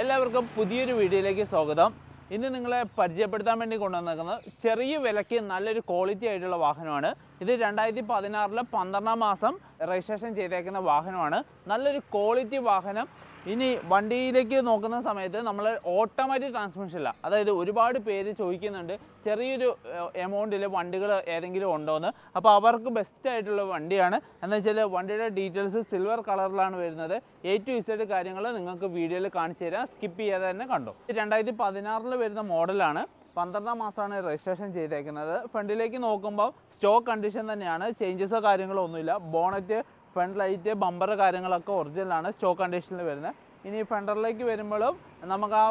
എല്ലാവർക്കും പുതിയൊരു വീഡിയോയിലേക്ക് സ്വാഗതം. ഇന്ന് നിങ്ങളെ പരിചയപ്പെടുത്താൻ വേണ്ടി കൊണ്ടുവന്നിരിക്കുന്നത് ചെറിയ വിലയ്ക്ക് നല്ലൊരു ക്വാളിറ്റി ആയിട്ടുള്ള വാഹനമാണ്. ഇത് 2016 12 മാസം രജിസ്ട്രേഷൻ ചെയ്തേക്കുന്ന വാഹനമാണ്. നല്ലൊരു ക്വാളിറ്റി വാഹനം. ഇനി വണ്ടിയിലേക്ക് നോക്കുന്ന സമയത്ത് നമ്മൾ ഓട്ടോമാറ്റിക് ട്രാൻസ്മിഷൻ ഇല്ല. അതായത് ഒരുപാട് പേര് ചോദിക്കുന്നുണ്ട് ചെറിയൊരു എമൗണ്ടിൽ വണ്ടികൾ ഏതെങ്കിലും ഉണ്ടോയെന്ന്. അപ്പോൾ അവർക്ക് ബെസ്റ്റ് ആയിട്ടുള്ള വണ്ടിയാണ്. എന്ന് വെച്ചാൽ വണ്ടിയുടെ ഡീറ്റെയിൽസ് സിൽവർ കളറിലാണ് വരുന്നത്. A to Z കാര്യങ്ങൾ നിങ്ങൾക്ക് വീഡിയോയിൽ കാണിച്ചു തരാം. സ്കിപ്പ് ചെയ്യാതെ തന്നെ കണ്ടോ. 2016 വരുന്ന മോഡലാണ്. 12 മാസമാണ് രജിസ്ട്രേഷൻ ചെയ്തേക്കുന്നത്. ഫ്രണ്ടിലേക്ക് നോക്കുമ്പോൾ സ്റ്റോക്ക് കണ്ടീഷൻ തന്നെയാണ്. ചേഞ്ചസോ കാര്യങ്ങളോ ഒന്നുമില്ല. ബോണറ്റ്, ഫ്രണ്ട് ലൈറ്റ്, ബമ്പർ കാര്യങ്ങളൊക്കെ ഒറിജിനലാണ്, സ്റ്റോക്ക് കണ്ടീഷനിൽ വരുന്നത്. ഇനി ഫ്രണ്ടറിലേക്ക് വരുമ്പോഴും നമുക്ക്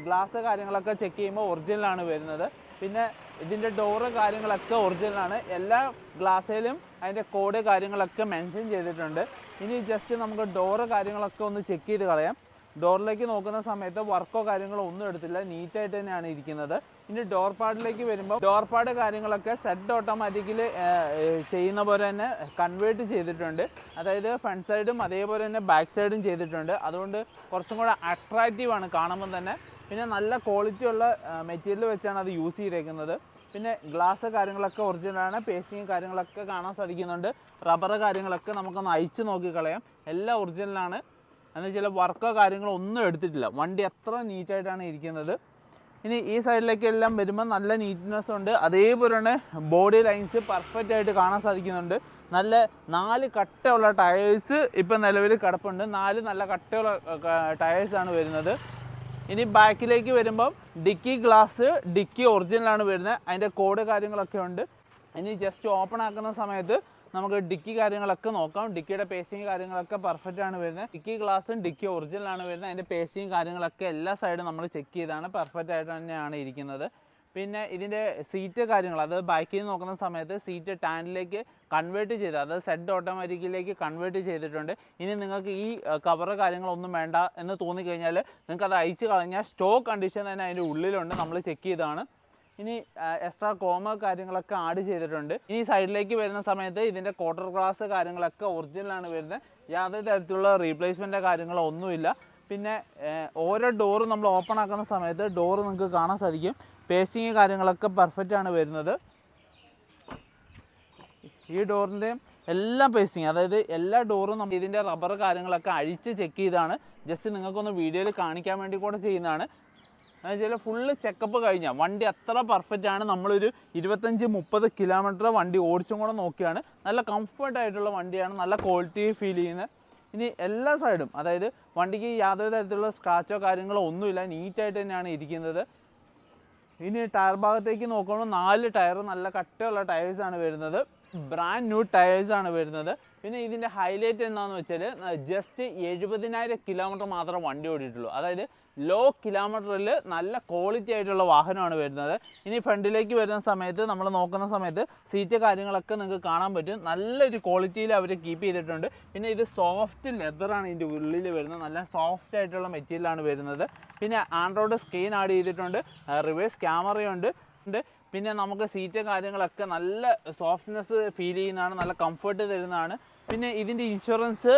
ഗ്ലാസ് കാര്യങ്ങളൊക്കെ ചെക്ക് ചെയ്യുമ്പോൾ ഒറിജിനലാണ് വരുന്നത്. പിന്നെ ഇതിൻ്റെ ഡോറ് കാര്യങ്ങളൊക്കെ ഒറിജിനലാണ്. എല്ലാ ഗ്ലാസ്സിലും അതിൻ്റെ കോഡ് കാര്യങ്ങളൊക്കെ മെൻഷൻ ചെയ്തിട്ടുണ്ട്. ഇനി ജസ്റ്റ് നമുക്ക് ഡോറ് കാര്യങ്ങളൊക്കെ ഒന്ന് ചെക്ക് ചെയ്ത് കളയാം. ഡോറിലേക്ക് നോക്കുന്ന സമയത്ത് വർക്കോ കാര്യങ്ങളോ ഒന്നും എടുത്തില്ല, നീറ്റായിട്ട് തന്നെയാണ് ഇരിക്കുന്നത്. ഇനി ഡോർ പാഡിലേക്ക് വരുമ്പോൾ ഡോർ പാഡ് കാര്യങ്ങളൊക്കെ സെറ്റ് ഓട്ടോമാറ്റിക്കലി ചെയ്യുന്ന പോലെ തന്നെ കൺവേർട്ട് ചെയ്തിട്ടുണ്ട്. അതായത് ഫ്രണ്ട് സൈഡും അതേപോലെ തന്നെ ബാക്ക് സൈഡും ചെയ്തിട്ടുണ്ട്. അതുകൊണ്ട് കുറച്ചും കൂടെ അട്രാക്റ്റീവാണ് കാണുമ്പോൾ തന്നെ. പിന്നെ നല്ല ക്വാളിറ്റി ഉള്ള മെറ്റീരിയൽ വെച്ചാണ് അത് യൂസ് ചെയ്തേക്കുന്നത്. പിന്നെ ഗ്ലാസ് കാര്യങ്ങളൊക്കെ ഒറിജിനലാണ്. പേസ്റ്റിങ് കാര്യങ്ങളൊക്കെ കാണാൻ സാധിക്കുന്നുണ്ട്. റബ്ബർ കാര്യങ്ങളൊക്കെ നമുക്കൊന്ന് അയച്ച് നോക്കിക്കളയാം. എല്ലാം ഒറിജിനലാണ്. എന്ന് വെച്ചാൽ വർക്കോ കാര്യങ്ങളോ ഒന്നും എടുത്തിട്ടില്ല. വണ്ടി അത്ര നീറ്റായിട്ടാണ് ഇരിക്കുന്നത്. ഇനി ഈ സൈഡിലേക്ക് എല്ലാം വരുമ്പോൾ നല്ല നീറ്റ്നെസ് ഉണ്ട്. അതേപോലെ തന്നെ ബോഡി ലൈൻസ് പെർഫെക്റ്റ് ആയിട്ട് കാണാൻ സാധിക്കുന്നുണ്ട്. നല്ല 4 കട്ടയുള്ള ടയേഴ്സ് ഇപ്പം നിലവിൽ കിടപ്പുണ്ട്. 4 നല്ല കട്ടയുള്ള ടയേഴ്സാണ് വരുന്നത്. ഇനി ബാക്കിലേക്ക് വരുമ്പം ഡിക്കി ഗ്ലാസ്, ഡിക്കി ഒറിജിനലാണ് വരുന്നത്. അതിൻ്റെ കോഡ് കാര്യങ്ങളൊക്കെ ഉണ്ട്. ഇനി ജസ്റ്റ് ഓപ്പൺ ആക്കുന്ന സമയത്ത് നമുക്ക് ഡിക്കി കാര്യങ്ങളൊക്കെ നോക്കാം. ഡിക്കിയുടെ പേസ്റ്റിങ് കാര്യങ്ങളൊക്കെ പെർഫെക്റ്റ് ആണ് വരുന്നത്. ഡിക്കി ഗ്ലാസും ഡിക്കി ഒറിജിനലാണ് വരുന്നത്. അതിൻ്റെ പേസ്റ്റിങ് കാര്യങ്ങളൊക്കെ എല്ലാ സൈഡും നമ്മൾ ചെക്ക് ചെയ്താണ്. പെർഫെക്റ്റ് ആയിട്ട് തന്നെയാണ് ഇരിക്കുന്നത്. പിന്നെ ഇതിൻ്റെ സീറ്റ് കാര്യങ്ങൾ, അത് ബാക്കിൽ നിന്ന് നോക്കുന്ന സമയത്ത് സീറ്റ് ടാനിലേക്ക് കൺവേർട്ട് ചെയ്ത്, അത് സെഡ് ഓട്ടോമാറ്റിക്കിലേക്ക് കൺവേർട്ട് ചെയ്തിട്ടുണ്ട്. ഇനി നിങ്ങൾക്ക് ഈ കവറ് കാര്യങ്ങളൊന്നും വേണ്ട എന്ന് തോന്നിക്കഴിഞ്ഞാൽ നിങ്ങൾക്ക് അത് അയച്ച് കളഞ്ഞാൽ സ്റ്റോക്ക് കണ്ടീഷൻ തന്നെ അതിൻ്റെ ഉള്ളിലുണ്ട്. നമ്മൾ ചെക്ക് ചെയ്താണ്. ഇനി എക്സ്ട്രാ കോമ കാര്യങ്ങളൊക്കെ ആഡ് ചെയ്തിട്ടുണ്ട്. ഇനി സൈഡിലേക്ക് വരുന്ന സമയത്ത് ഇതിൻ്റെ ക്വാർട്ടർ ഗ്ലാസ് കാര്യങ്ങളൊക്കെ ഒറിജിനലാണ് വരുന്നത്. യാതൊരു തരത്തിലുള്ള റീപ്ലേസ്മെൻറ്റോ കാര്യങ്ങളോ ഒന്നുമില്ല. പിന്നെ ഓരോ ഡോറും നമ്മൾ ഓപ്പൺ ആക്കുന്ന സമയത്ത് ഡോറ് നിങ്ങൾക്ക് കാണാൻ സാധിക്കും. പേസ്റ്റിങ് കാര്യങ്ങളൊക്കെ പെർഫെക്റ്റ് ആണ് വരുന്നത്. ഈ ഡോറിൻ്റെയും എല്ലാം പേസ്റ്റിങ്, അതായത് എല്ലാ ഡോറും നമ്മൾ ഇതിൻ്റെ റബ്ബർ കാര്യങ്ങളൊക്കെ അഴിച്ച് ചെക്ക് ചെയ്താണ്. ജസ്റ്റ് നിങ്ങൾക്കൊന്ന് വീഡിയോയിൽ കാണിക്കാൻ വേണ്ടി കൂടെ ചെയ്യുന്നതാണ്. എന്ന് വെച്ചാൽ ഫുള്ള് ചെക്കപ്പ് കഴിഞ്ഞാൽ വണ്ടി അത്ര പെർഫെക്റ്റ് ആണ്. നമ്മളൊരു 25-30 കിലോമീറ്റർ വണ്ടി ഓടിച്ചും കൂടെ നോക്കിയാണ്. നല്ല കംഫർട്ടായിട്ടുള്ള വണ്ടിയാണ്. നല്ല ക്വാളിറ്റി ഫീൽ ചെയ്യുന്നത്. ഇനി എല്ലാ സൈഡും, അതായത് വണ്ടിക്ക് യാതൊരു തരത്തിലുള്ള സ്ക്രാച്ചോ കാര്യങ്ങളോ ഒന്നുമില്ല. നീറ്റായിട്ട് തന്നെയാണ് ഇരിക്കുന്നത്. ഇനി ടയർ ഭാഗത്തേക്ക് നോക്കുമ്പോൾ 4 ടയർ നല്ല കട്ടയുള്ള ടയേഴ്സാണ് വരുന്നത്. ബ്രാൻഡ് ന്യൂ ടയേഴ്സാണ് വരുന്നത്. പിന്നെ ഇതിൻ്റെ ഹൈലൈറ്റ് എന്താണെന്ന് വെച്ചാൽ ജസ്റ്റ് 70,000 കിലോമീറ്റർ മാത്രമേ വണ്ടി ഓടിയിട്ടുള്ളൂ. അതായത് ലോ കിലോമീറ്ററിൽ നല്ല ക്വാളിറ്റി ആയിട്ടുള്ള വാഹനമാണ് വരുന്നത്. ഇനി ഫ്രണ്ടിലേക്ക് വരുന്ന സമയത്ത് നമ്മൾ നോക്കുന്ന സമയത്ത് സീറ്റ് കാര്യങ്ങളൊക്കെ നിങ്ങൾക്ക് കാണാൻ പറ്റും. നല്ലൊരു ക്വാളിറ്റിയിൽ അവർ കീപ്പ് ചെയ്തിട്ടുണ്ട്. പിന്നെ ഇത് സോഫ്റ്റ് ലെതറാണ് ഇതിൻ്റെ ഉള്ളിൽ വരുന്നത്. നല്ല സോഫ്റ്റ് ആയിട്ടുള്ള മെറ്റീരിയലാണ് വരുന്നത്. പിന്നെ ആൻഡ്രോയിഡ് സ്ക്രീൻ ആഡ് ചെയ്തിട്ടുണ്ട്. റിവേഴ്സ് ക്യാമറയുണ്ട്. പിന്നെ നമുക്ക് സീറ്റ് കാര്യങ്ങളൊക്കെ നല്ല സോഫ്റ്റ്നെസ് ഫീൽ ചെയ്യുന്നതാണ്. നല്ല കംഫർട്ട് തരുന്നതാണ്. പിന്നെ ഇതിൻ്റെ ഇൻഷുറൻസ്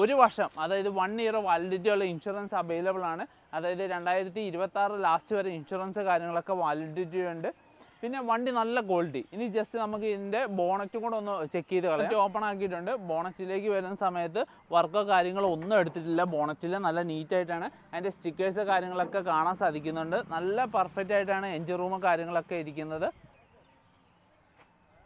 1 വർഷം, അതായത് 1 ഇയർ വാലിഡിറ്റി ഉള്ള ഇൻഷുറൻസ് അവൈലബിൾ ആണ്. അതായത് 2026 ലാസ്റ്റ് വരെ ഇൻഷുറൻസ് കാര്യങ്ങളൊക്കെ വാലിഡിറ്റി ഉണ്ട്. പിന്നെ വണ്ടി നല്ല ക്വാളിറ്റി. ഇനി ജസ്റ്റ് നമുക്ക് ഇതിൻ്റെ ബോണറ്റും കൂടെ ഒന്ന് ചെക്ക് ചെയ്ത് കളയാം. ഓപ്പൺ ആക്കിയിട്ടുണ്ട്. ബോണറ്റിലേക്ക് വരുന്ന സമയത്ത് വർക്കോ കാര്യങ്ങളോ ഒന്നും എടുത്തിട്ടില്ല. ബോണറ്റിൽ നല്ല നീറ്റായിട്ടാണ് അതിൻ്റെ സ്റ്റിക്കേഴ്സ് കാര്യങ്ങളൊക്കെ കാണാൻ സാധിക്കുന്നുണ്ട്. നല്ല പെർഫെക്റ്റ് ആയിട്ടാണ് എൻജിൻ റൂം കാര്യങ്ങളൊക്കെ ഇരിക്കുന്നത്.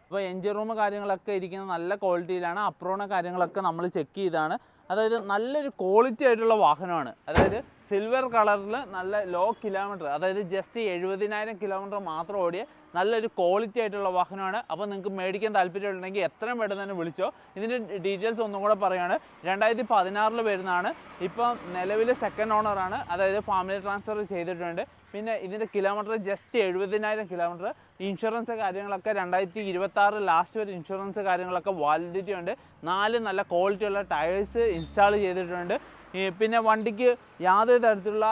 അപ്പോൾ എൻജിൻ റൂം കാര്യങ്ങളൊക്കെ ഇരിക്കുന്നത് നല്ല ക്വാളിറ്റിയിലാണ്. അപ്രോണ കാര്യങ്ങളൊക്കെ നമ്മൾ ചെക്ക് ചെയ്താണ്. അതായത് നല്ലൊരു ക്വാളിറ്റി ആയിട്ടുള്ള വാഹനമാണ്. അതായത് സിൽവർ കളറിൽ നല്ല ലോ കിലോമീറ്റർ, അതായത് ജസ്റ്റ് 70,000 കിലോമീറ്റർ മാത്രം ഓടിയ നല്ലൊരു ക്വാളിറ്റി ആയിട്ടുള്ള വാഹനമാണ്. അപ്പോൾ നിങ്ങൾക്ക് മേടിക്കാൻ താല്പര്യമുണ്ടെങ്കിൽ എത്രയും പെട്ടെന്ന് തന്നെ വിളിച്ചോ. ഇതിൻ്റെ ഡീറ്റെയിൽസ് ഒന്നും കൂടെ പറയുകയാണ്. 2016 വരുന്നതാണ്. ഇപ്പം നിലവിൽ സെക്കൻഡ് ഓണറാണ്. അതായത് ഫാമിലി ട്രാൻസ്ഫർ ചെയ്തിട്ടുണ്ട്. പിന്നെ ഇതിൻ്റെ കിലോമീറ്റർ ജസ്റ്റ് 70,000 കിലോമീറ്റർ. ഇൻഷുറൻസ് കാര്യങ്ങളൊക്കെ 2026 ലാസ്റ്റ് വരെ ഇൻഷുറൻസ് കാര്യങ്ങളൊക്കെ വാലിഡിറ്റി ഉണ്ട്. 4 നല്ല ക്വാളിറ്റിയുള്ള ടയേഴ്സ് ഇൻസ്റ്റാൾ ചെയ്തിട്ടുണ്ട്. പിന്നെ വണ്ടിക്ക് യാതൊരു തരത്തിലുള്ള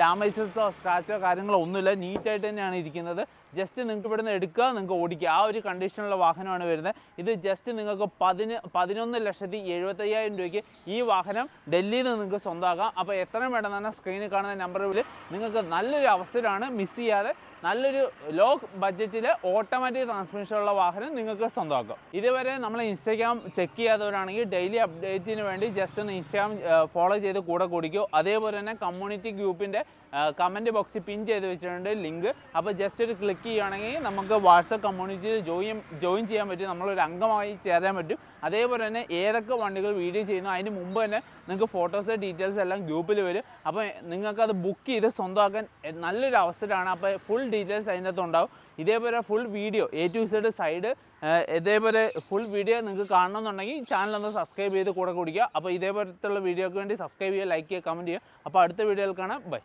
ഡാമേജസോ സ്ക്രാച്ചോ കാര്യങ്ങളോ ഒന്നുമില്ല. നീറ്റായിട്ട് തന്നെയാണ് ഇരിക്കുന്നത്. ജസ്റ്റ് നിങ്ങൾക്ക് ഇവിടുന്ന് എടുക്കുക, നിങ്ങൾക്ക് ഓടിക്കുക, ആ ഒരു കണ്ടീഷനുള്ള വാഹനമാണ് വരുന്നത്. ഇത് ജസ്റ്റ് നിങ്ങൾക്ക് 11,75,000 രൂപയ്ക്ക് ഈ വാഹനം ഡൽഹിയിൽ നിന്ന് നിങ്ങൾക്ക് സ്വന്തമാക്കാം. അപ്പോൾ എത്രയും വേണം തന്നെ സ്ക്രീനിൽ കാണുന്ന നമ്പറിൽ നിങ്ങൾക്ക് നല്ലൊരു അവസരമാണ്, മിസ് ചെയ്യാതെ നല്ലൊരു ലോ ബഡ്ജറ്റിൽ ഓട്ടോമാറ്റിക് ട്രാൻസ്മിഷനുള്ള വാഹനം നിങ്ങൾക്ക് സ്വന്തമാക്കാം. ഇതുവരെ നമ്മൾ ഇൻസ്റ്റാഗ്രാം ചെക്ക് ചെയ്യാത്തവരാണെങ്കിൽ ഡെയിലി അപ്ഡേറ്റിന് വേണ്ടി ജസ്റ്റ് ഒന്ന് ഇൻസ്റ്റാഗ്രാം ഫോളോ ചെയ്ത് കൂടെ കൂടിക്കോ. അതേപോലെ തന്നെ കമ്മ്യൂണിറ്റി ഗ്രൂപ്പിൻ്റെ കമൻറ്റ് ബോക്സിൽ പിൻ ചെയ്ത് വെച്ചിട്ടുണ്ട് ലിങ്ക്. അപ്പോൾ ജസ്റ്റ് ഒരു ക്ലിക്ക് ചെയ്യുകയാണെങ്കിൽ നമുക്ക് വാട്സപ്പ് കമ്മ്യൂണിറ്റിയിൽ ജോയിൻ ചെയ്യാൻ പറ്റും, നമ്മളൊരു അംഗമായി ചേരാൻ പറ്റും. അതേപോലെ തന്നെ ഏതൊക്കെ വണ്ടികൾ വീഡിയോ ചെയ്യുന്നു അതിന് മുമ്പ് തന്നെ നിങ്ങൾക്ക് ഫോട്ടോസ് ഡീറ്റെയിൽസ് എല്ലാം ഗ്രൂപ്പിൽ വരും. അപ്പോൾ നിങ്ങൾക്കത് ബുക്ക് ചെയ്ത് സ്വന്തമാക്കാൻ നല്ലൊരു അവസരമാണ്. അപ്പോൾ ഫുൾ ഡീറ്റെയിൽസ് അതിൻ്റെ അകത്ത് ഉണ്ടാവും. ഇതേപോലെ full video A to Z side ഇതേപോലെ ഫുൾ വീഡിയോ നിങ്ങൾക്ക് കാണണമെന്നുണ്ടെങ്കിൽ ചാനലൊന്ന് സബ്സ്ക്രൈബ് ചെയ്ത് കൂടെ കുടിക്കുക. അപ്പോൾ ഇതേപോലത്തുള്ള വീഡിയോക്ക് വേണ്ടി സബ്സ്ക്രൈബ് ചെയ്യുക, ലൈക്ക് ചെയ്യുക, കമൻറ്റ് ചെയ്യുക. അപ്പോൾ അടുത്ത വീഡിയോയിൽ കാണാം. ബൈ.